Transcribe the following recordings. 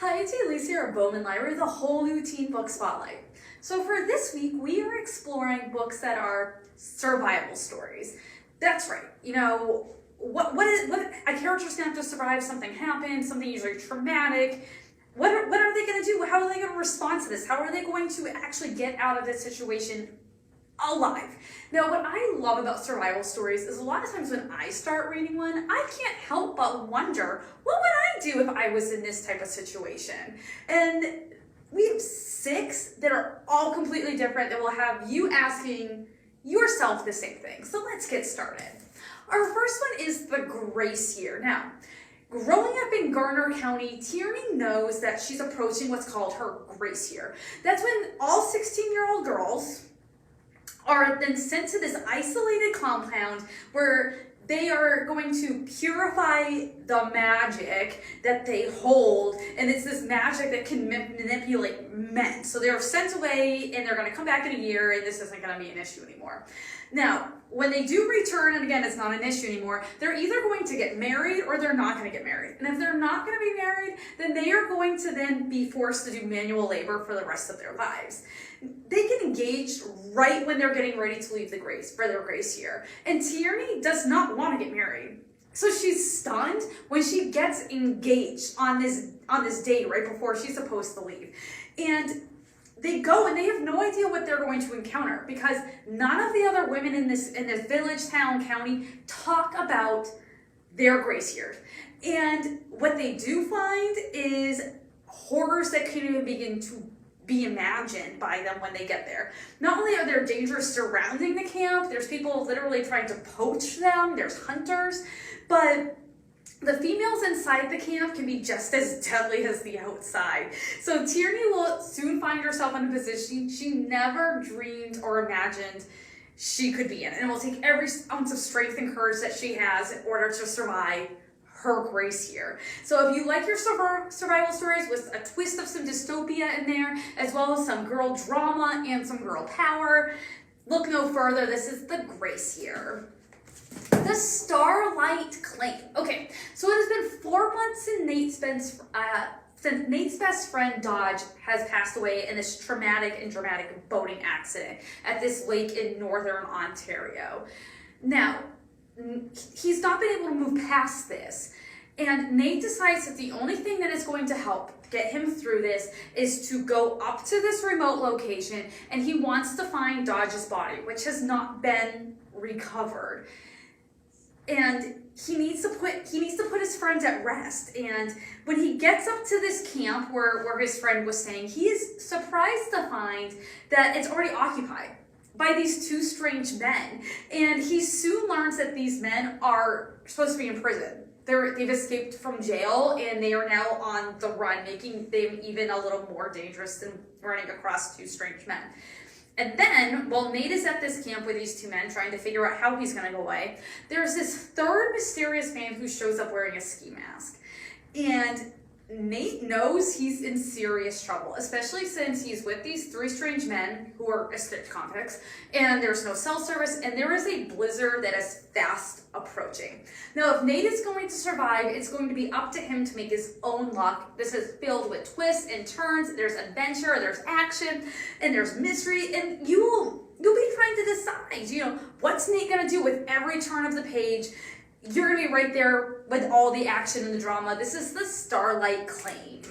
Hi, it's Elise here at Bowman Library with a whole new teen book spotlight. So for this week, we are exploring books that are survival stories. That's right. What a character's gonna have to survive, something happens, something usually traumatic. What are they gonna do? How are they gonna respond to this? How are they going to actually get out of this situation alive? Now, what I love about survival stories is a lot of times when I start reading one, I can't help but wonder, what would I do if I was in this type of situation? And we have 6 that are all completely different that will have you asking yourself the same thing. So let's get started. Our first one is the grace year. Now, growing up in Garner County, Tierney knows that she's approaching what's called her grace year. That's when all 16-year-old girls are then sent to this isolated compound where they are going to purify the magic that they hold, and it's this magic that can manipulate men. So they're sent away and they're going to come back in a year, and this isn't going to be an issue anymore. Now, when they do return, and again, it's not an issue anymore, they're either going to get married or they're not going to get married. And if they're not going to be married, then they are going to then be forced to do manual labor for the rest of their lives. They get engaged right when they're getting ready to leave the grace for their grace year. And Tierney does not want to get married. So she's stunned when she gets engaged on this date right before she's supposed to leave. And they go and they have no idea what they're going to encounter because none of the other women in this village, town, county talk about their grace year. And what they do find is horrors that can't even begin to be imagined by them when they get there. Not only are there dangers surrounding the camp, there's people literally trying to poach them, there's hunters, but the females inside the camp can be just as deadly as the outside. So Tierney will soon find herself in a position she never dreamed or imagined she could be in. And it will take every ounce of strength and courage that she has in order to survive her grace year. So if you like your survival stories with a twist of some dystopia in there, as well as some girl drama and some girl power, look no further. This is the grace year. The Starlight Claim. Okay, so it has been 4 months since Nate's best friend Dodge has passed away in this traumatic and dramatic boating accident at this lake in northern Ontario. Now, he's not been able to move past this, and Nate decides that the only thing that is going to help get him through this is to go up to this remote location, and he wants to find Dodge's body, which has not been recovered. And he needs to put his friend at rest. And when he gets up to this camp where his friend was staying, he is surprised to find that it's already occupied by these 2 strange men. And he soon learns that these men are supposed to be in prison. They've escaped from jail and they are now on the run, making them even a little more dangerous than running across 2 strange men. And then, while Nate is at this camp with these 2 men trying to figure out how he's going to go away, there's this 3rd mysterious man who shows up wearing a ski mask. And Nate knows he's in serious trouble, especially since he's with these 3 strange men who are escaped convicts, and there's no cell service, and there is a blizzard that is fast approaching. Now, if Nate is going to survive, it's going to be up to him to make his own luck. This is filled with twists and turns. There's adventure, there's action, and there's mystery, and you'll be trying to decide, what's Nate going to do with every turn of the page. You're going to be right there with all the action and the drama. This is the Starlight Claim.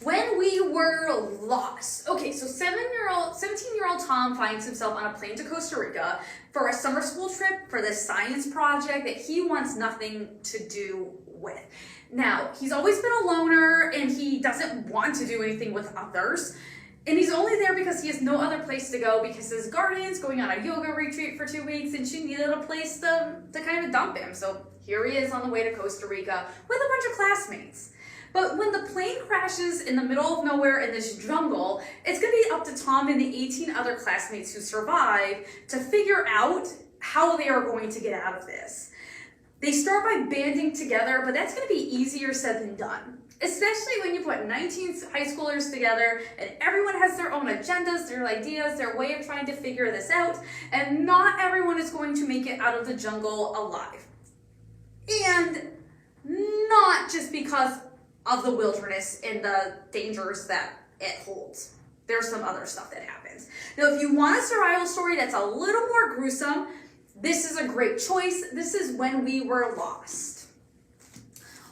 When we were lost. Okay, so 17-year-old Tom finds himself on a plane to Costa Rica for a summer school trip for this science project that he wants nothing to do with. Now, he's always been a loner and he doesn't want to do anything with others. And he's only there because he has no other place to go because his guardian's going on a yoga retreat for 2 weeks and she needed a place to kind of dump him. So here he is on the way to Costa Rica with a bunch of classmates. But when the plane crashes in the middle of nowhere in this jungle, it's going to be up to Tom and the 18 other classmates who survive to figure out how they are going to get out of this. They start by banding together, but that's going to be easier said than done. Especially when you put 19 high schoolers together and everyone has their own agendas, their ideas, their way of trying to figure this out, and not everyone is going to make it out of the jungle alive. And not just because of the wilderness and the dangers that it holds. There's some other stuff that happens. Now, if you want a survival story that's a little more gruesome, this is a great choice. This is When We Were Lost.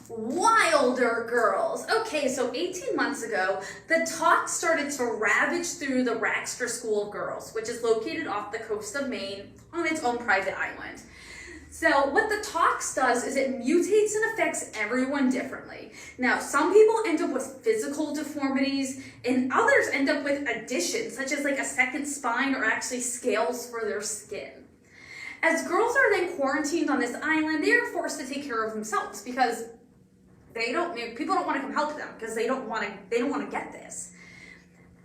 Wilder Girls. Okay, so 18 months ago, the talk started to ravage through the Raxter School of Girls, which is located off the coast of Maine on its own private island. So what the tox does is it mutates and affects everyone differently. Now, some people end up with physical deformities and others end up with additions, such as like a second spine or actually scales for their skin. As girls are then quarantined on this island, they are forced to take care of themselves because people don't want to come help them because they don't want to get this.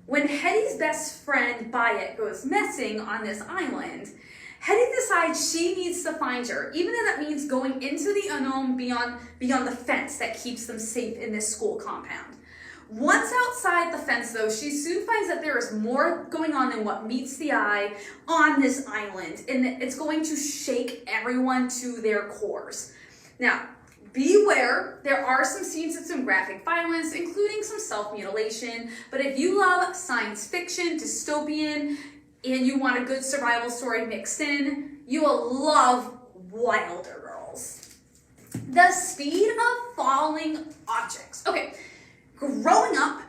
When Hetty's best friend Bayet goes missing on this island, Hetty decides she needs to find her, even if that means going into the unknown beyond the fence that keeps them safe in this school compound. Once outside the fence, though, she soon finds that there is more going on than what meets the eye on this island, and it's going to shake everyone to their cores. Now, beware, there are some scenes of some graphic violence, including some self-mutilation, but if you love science fiction, dystopian, and you want a good survival story mixed in, you will love Wilder Girls. The speed of falling objects. Okay, growing up,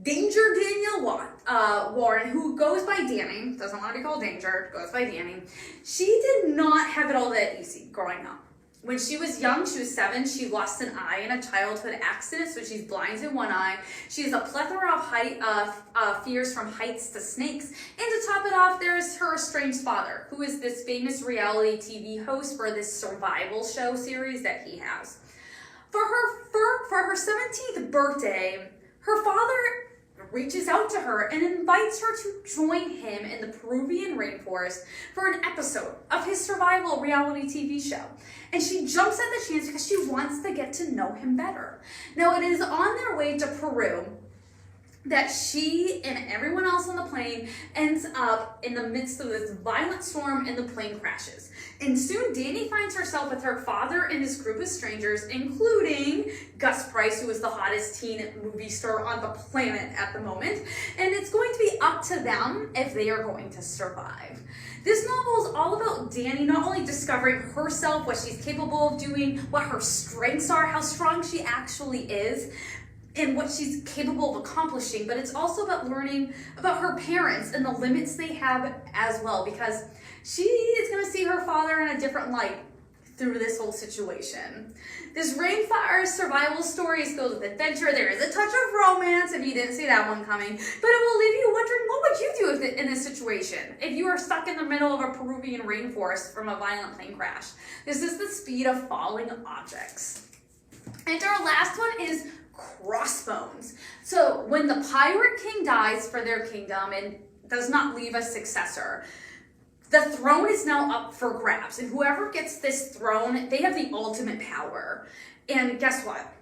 Danger Danielle Warren, who goes by Danny, doesn't want to be called Danger, goes by Danny, she did not have it all that easy growing up. When she was young, she was 7, she lost an eye in a childhood accident, so she's blind in one eye. She has a plethora of fears from heights to snakes. And to top it off, there's her estranged father, who is this famous reality TV host for this survival show series that he has. For her 17th birthday, her father reaches out to her and invites her to join him in the Peruvian rainforest for an episode of his survival reality TV show. And she jumps at the chance because she wants to get to know him better. Now, it is on their way to Peru that she and everyone else on the plane ends up in the midst of this violent storm and the plane crashes. And soon Danny finds herself with her father and this group of strangers, including Gus Price, who is the hottest teen movie star on the planet at the moment. And it's going to be up to them if they are going to survive. This novel is all about Danny not only discovering herself, what she's capable of doing, what her strengths are, how strong she actually is, and what she's capable of accomplishing, but it's also about learning about her parents and the limits they have as well, because she is going to see her father in a different light through this whole situation. This rainforest survival story is filled with adventure. There is a touch of romance if you didn't see that one coming, but it will leave you wondering, what would you do in this situation if you are stuck in the middle of a Peruvian rainforest from a violent plane crash? This is the speed of falling objects. And our last one is Crossbones. So when the pirate king dies for their kingdom and does not leave a successor, the throne is now up for grabs, and whoever gets this throne, they have the ultimate power. And guess what?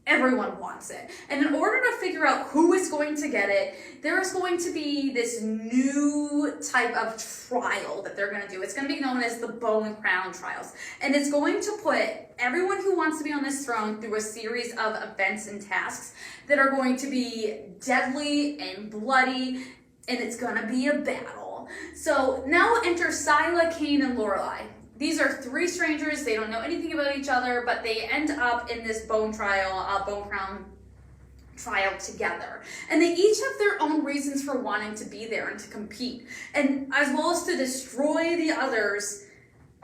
Everyone wants it. And in order to figure out who is going to get it, there is going to be this new type of trial that they're going to do. It's going to be known as the Bone Crown Trials. And it's going to put everyone who wants to be on this throne through a series of events and tasks that are going to be deadly and bloody, and it's going to be a battle. So now enter Scylla, Cain, and Lorelei. These are 3 strangers. They don't know anything about each other, but they end up in this bone crown trial together. And they each have their own reasons for wanting to be there and to compete, and as well as to destroy the others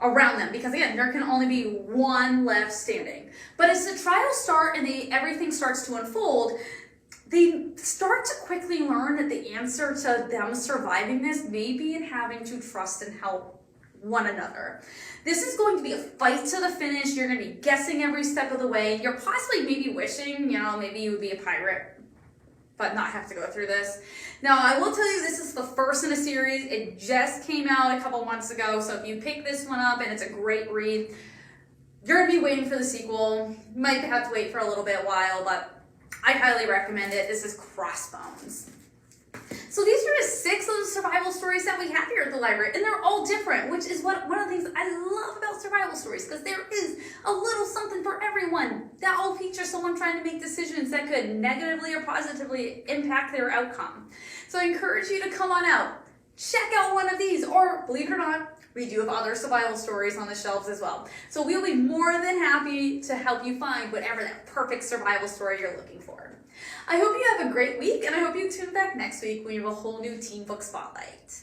around them, because again, there can only be one left standing. But as the trials start and everything starts to unfold, they start to quickly learn that the answer to them surviving this may be in having to trust and help one another. This is going to be a fight to the finish. You're going to be guessing every step of the way. You're possibly maybe wishing, maybe you would be a pirate, but not have to go through this. Now, I will tell you, this is the first in a series. It just came out a couple months ago, so if you pick this one up and it's a great read, you're going to be waiting for the sequel. You might have to wait for a little bit while, but I highly recommend it. This is Crossbones. So these are just 6 of the survival stories that we have here at the library, and they're all different, which is one of the things I love about survival stories, because there is a little something for everyone that all feature someone trying to make decisions that could negatively or positively impact their outcome. So I encourage you to come on out, check out one of these, or believe it or not, we do have other survival stories on the shelves as well. So we'll be more than happy to help you find whatever that perfect survival story you're looking for. I hope you have a great week, and I hope you tune back next week when we have a whole new teen book spotlight.